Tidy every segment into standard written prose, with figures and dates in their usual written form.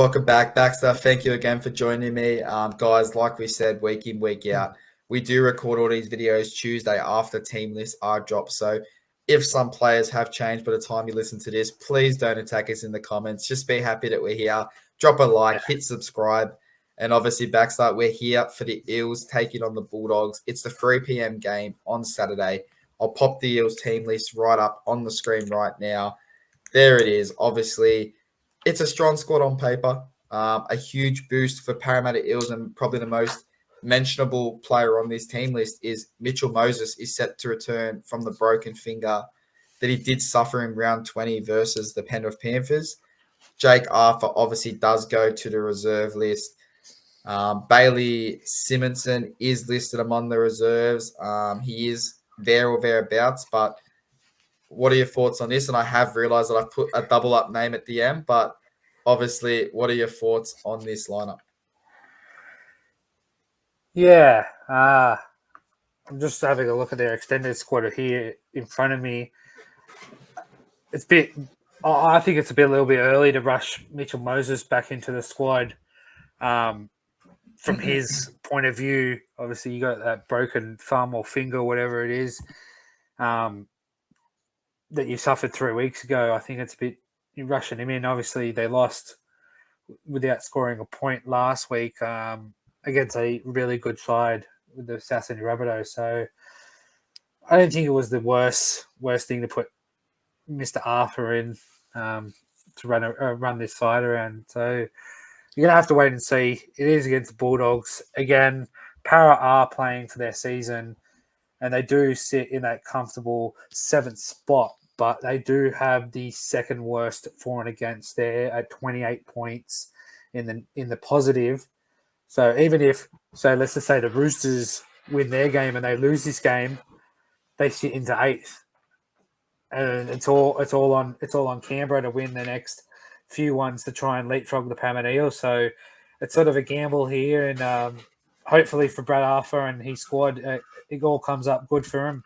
Welcome back, Baxter. Thank you again for joining me. Guys, like we said, week in, week out, we do record all these videos Tuesday after team lists are dropped. So if some players have changed by the time you listen to this, please don't attack us in the comments. Just be happy that we're here. Drop a like, hit subscribe. And obviously, Baxter, we're here for the Eels taking on the Bulldogs. It's the 3 p.m. game on Saturday. I'll pop the Eels team list right up on the screen right now. There it is. Obviously, it's a strong squad on paper. A huge boost for Parramatta Eels, and probably the most mentionable player on this team list is Mitchell Moses is set to return from the broken finger that he did suffer in round 20 versus the Penrith Panthers. Jake Arthur obviously does go to the reserve list. Bailey Simonson is listed among the reserves. He is there or thereabouts, but what are your thoughts on this? And I have realised that I've put a double up name at the end, but obviously, what are your thoughts on this lineup? Yeah, I'm just having a look at their extended squad here in front of me. I think it's a little bit early to rush Mitchell Moses back into the squad. From his point of view, obviously you got that broken thumb or finger, whatever it is, that you suffered 3 weeks ago. I think it's a bit you're rushing him in. Obviously, they lost without scoring a point last week against a really good side with the South Sydney Rabbitohs. So I don't think it was the worst thing to put Mr. Arthur in to run this side around. So you're going to have to wait and see. It is against the Bulldogs. Again, Para are playing for their season, and they do sit in that comfortable 7th spot, but they do have the second worst for and against there at 28 points in the positive. So even if, let's just say the Roosters win their game and they lose this game, they sit into 8th, and it's all on Canberra to win the next few ones to try and leapfrog the Parramatta Eels. So it's sort of a gamble here, and hopefully for Brad Arthur and his squad, it all comes up good for him.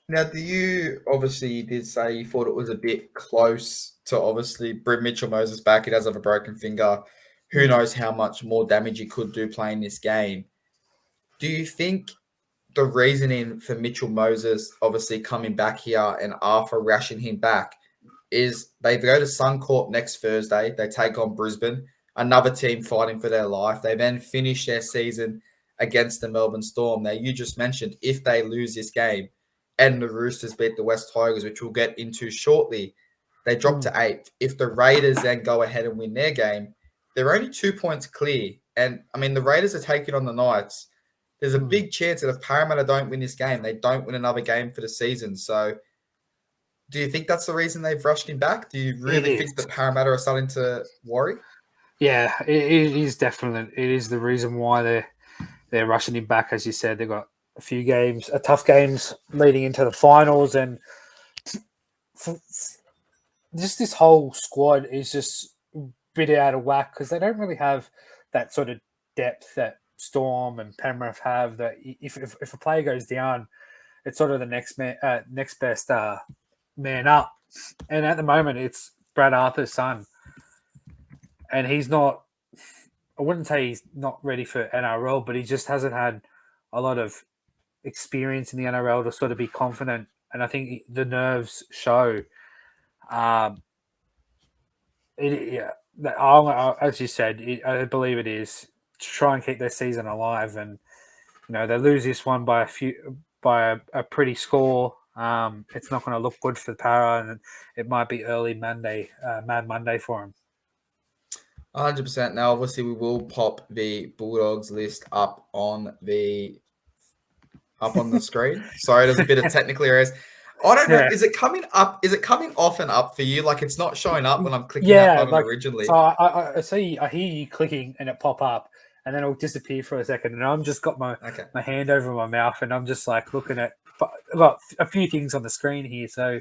Now, you did say you thought it was a bit close to obviously bring Mitchell Moses back. He does have a broken finger. Who knows how much more damage he could do playing this game. Do you think the reasoning for Mitchell Moses obviously coming back here and Arthur rushing him back is they go to Suncorp next Thursday. They take on Brisbane, another team fighting for their life. They then finish their season against the Melbourne Storm. Now, you just mentioned if they lose this game and the Roosters beat the West Tigers, which we'll get into shortly, they drop to 8th. If the Raiders then go ahead and win their game, they're only 2 points clear. And, I mean, the Raiders are taking on the Knights. There's a big chance that if Parramatta don't win this game, they don't win another game for the season. So do you think that's the reason they've rushed him back? Do you really think that Parramatta are starting to worry? Yeah, it is definitely. It is the reason why they're rushing him back. As you said, they've got a few games, tough games leading into the finals, and just this whole squad is just a bit out of whack because they don't really have that sort of depth that Storm and Penrith have. That if a player goes down, it's sort of the next best man up. And at the moment, it's Brad Arthur's son, and he's not. I wouldn't say he's not ready for NRL, but he just hasn't had a lot of experience in the NRL to sort of be confident. And I think the nerves show. As you said, I believe it is to try and keep their season alive. And they lose this one by a pretty score. It's not going to look good for the Para, and it might be early Monday, Mad Monday for him. 100%. Now, obviously, we will pop the Bulldogs list up on the screen. Sorry, there's a bit of technical errors. I don't know. Yeah. Is it coming up? Is it coming off and up for you? Like it's not showing up when I'm clicking that button originally. So I hear you clicking and it pop up, and then it'll disappear for a second, and I'm just got my hand over my mouth, and I'm just like looking at. I've got a few things on the screen here, so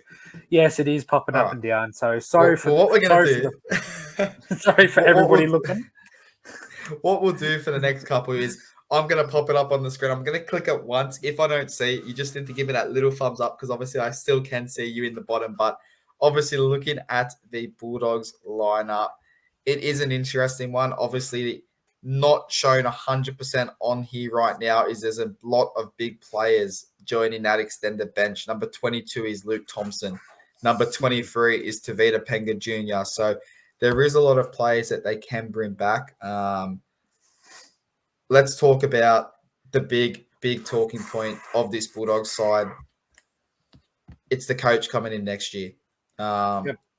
yes, it is popping up and down. So sorry for what we're going to do. Sorry for everybody looking. What we'll do for the next couple is I'm going to pop it up on the screen. I'm going to click it once. If I don't see it, you just need to give me that little thumbs up because obviously I still can see you in the bottom. But obviously looking at the Bulldogs lineup, it is an interesting one. Obviously, not shown 100% on here right now is there's a lot of big players joining that extended bench. Number 22 is Luke Thompson. Number 23 is Tavita Penga Jr. So there is a lot of players that they can bring back. Let's talk about the big talking point of this Bulldogs side. It's the coach coming in next year.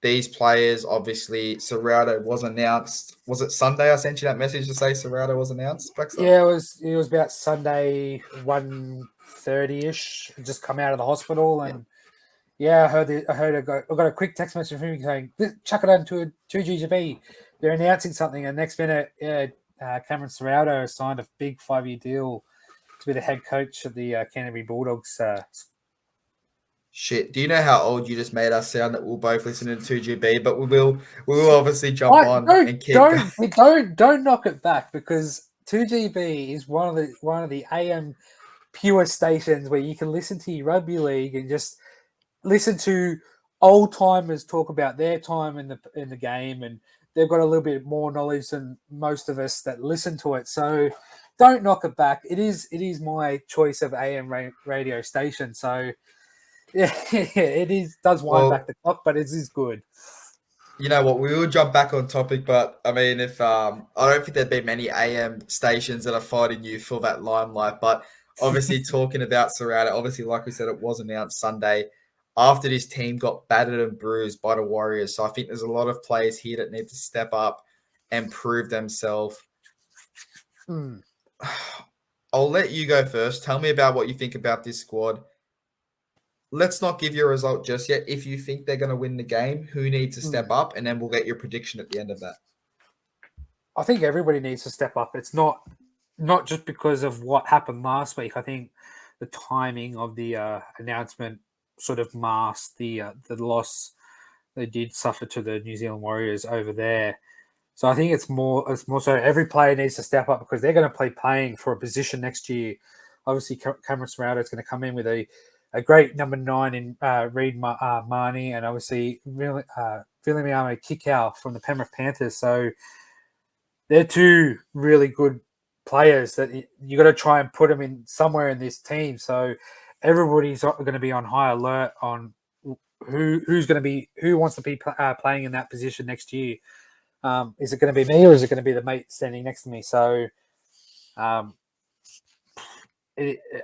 These players, obviously, Ciraldo was announced. Was it Sunday? I sent you that message to say Ciraldo was announced. Yeah, it was about Sunday 1:30ish. Just come out of the hospital, and I got a quick text message from him saying, "Chuck it on to 2GB. They're announcing something." And next minute, Cameron Ciraldo signed a big 5-year deal to be the head coach of the Canterbury Bulldogs. Shit, do you know how old you just made us sound that we're both listening to 2GB? But we will obviously jump on and keep going. Don't knock it back, because 2GB is one of the AM pure stations where you can listen to your rugby league and just listen to old timers talk about their time in the game, and they've got a little bit more knowledge than most of us that listen to it. So don't knock it back. It is my choice of AM radio station. So yeah, it does wind back the clock, but it is good. You know what? We will jump back on topic, but I mean, if I don't think there'd be many AM stations that are fighting you for that limelight. But obviously, talking about Ciraldo, obviously, like we said, it was announced Sunday after this team got battered and bruised by the Warriors. So I think there's a lot of players here that need to step up and prove themselves. I'll let you go first. Tell me about what you think about this squad. Let's not give you a result just yet. If you think they're going to win the game, who needs to step up? And then we'll get your prediction at the end of that. I think everybody needs to step up. It's not just because of what happened last week. I think the timing of the announcement sort of masked the loss they did suffer to the New Zealand Warriors over there. So I think it's more so every player needs to step up, because they're going to be playing for a position next year. Obviously, Cameron Ciraldo is going to come in with a great number 9 in Reid Marnie, and obviously Viliame Kikau from the Penrith Panthers. So they're two really good players that you got to try and put them in somewhere in this team. So everybody's going to be on high alert on who wants to be playing in that position next year. Is it going to be me, or is it going to be the mate standing next to me? So,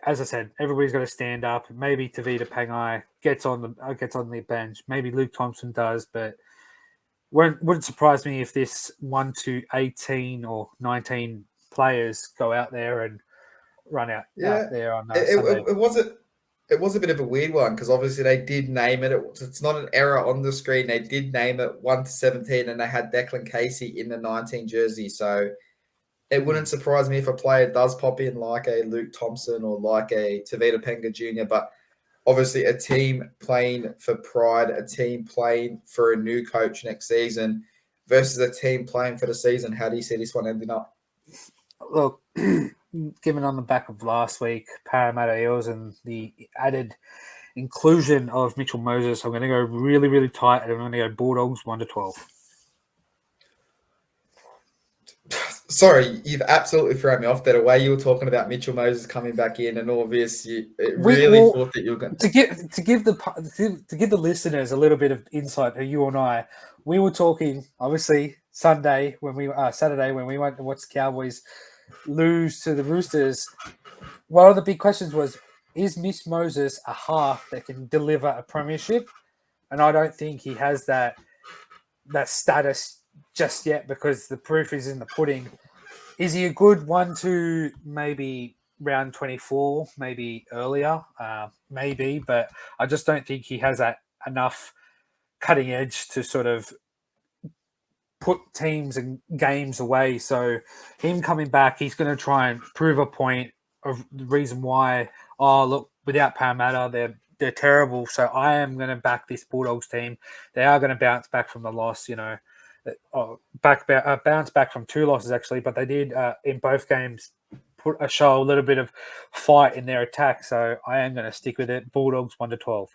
as I said, everybody's got to stand up. Maybe Tavita Pangai gets on the bench. Maybe Luke Thompson does, but wouldn't surprise me if this 1 to 18 or 19 players go out there and run out there on Sunday. It was a bit of a weird one, because obviously they did name it. It's not an error on the screen. They did name it 1 to 17, and they had Declan Casey in the 19 jersey. So it wouldn't surprise me if a player does pop in like a Luke Thompson or like a Tavita Penga Jr. But obviously a team playing for pride, a team playing for a new coach next season versus a team playing for the season. How do you see this one ending up? Look, given on the back of last week, Parramatta Eels and the added inclusion of Mitchell Moses, I'm going to go really, really tight, and I'm going to go Bulldogs 1 to 12. Sorry, you've absolutely thrown me off there. The way you were talking about Mitchell Moses coming back in, and obviously, thought that you were going to give the listeners a little bit of insight. You and I, we were talking obviously Saturday when we went to watch the Cowboys lose to the Roosters. One of the big questions was, is Mitch Moses a half that can deliver a premiership? And I don't think he has that status just yet, because the proof is in the pudding. Is he a good 1 to maybe round 24, maybe earlier? Maybe, but I just don't think he has that enough cutting edge to sort of put teams and games away. So him coming back, he's going to try and prove a point of the reason why, look, without Parramatta, they're terrible. So I am going to back this Bulldogs team. They are going to bounce back from the loss, bounce back from 2 losses actually, but they did in both games show a little bit of fight in their attack. So I am going to stick with it. Bulldogs 1 to 12.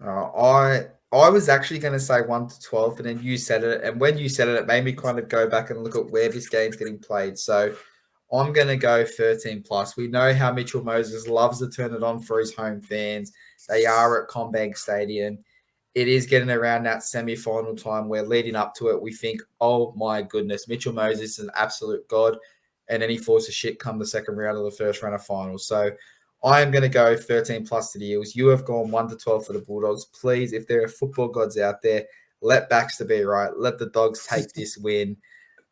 I was actually going to say 1 to 12, and then you said it. And when you said it, it made me kind of go back and look at where this game's getting played. So I'm going to go 13 plus. We know how Mitchell Moses loves to turn it on for his home fans. They are at Combank Stadium. It is getting around that semi-final time where leading up to it, we think, oh my goodness, Mitchell Moses is an absolute god. And then he falls to shit come the second round of the first round of finals. So I am going to go 13 plus to the Eels. You have gone 1 to 12 for the Bulldogs. Please, if there are football gods out there, let Baxter be right. Let the Dogs take this win.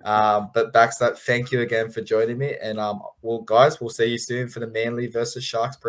But Baxter, thank you again for joining me. And well, guys, we'll see you soon for the Manly versus Sharks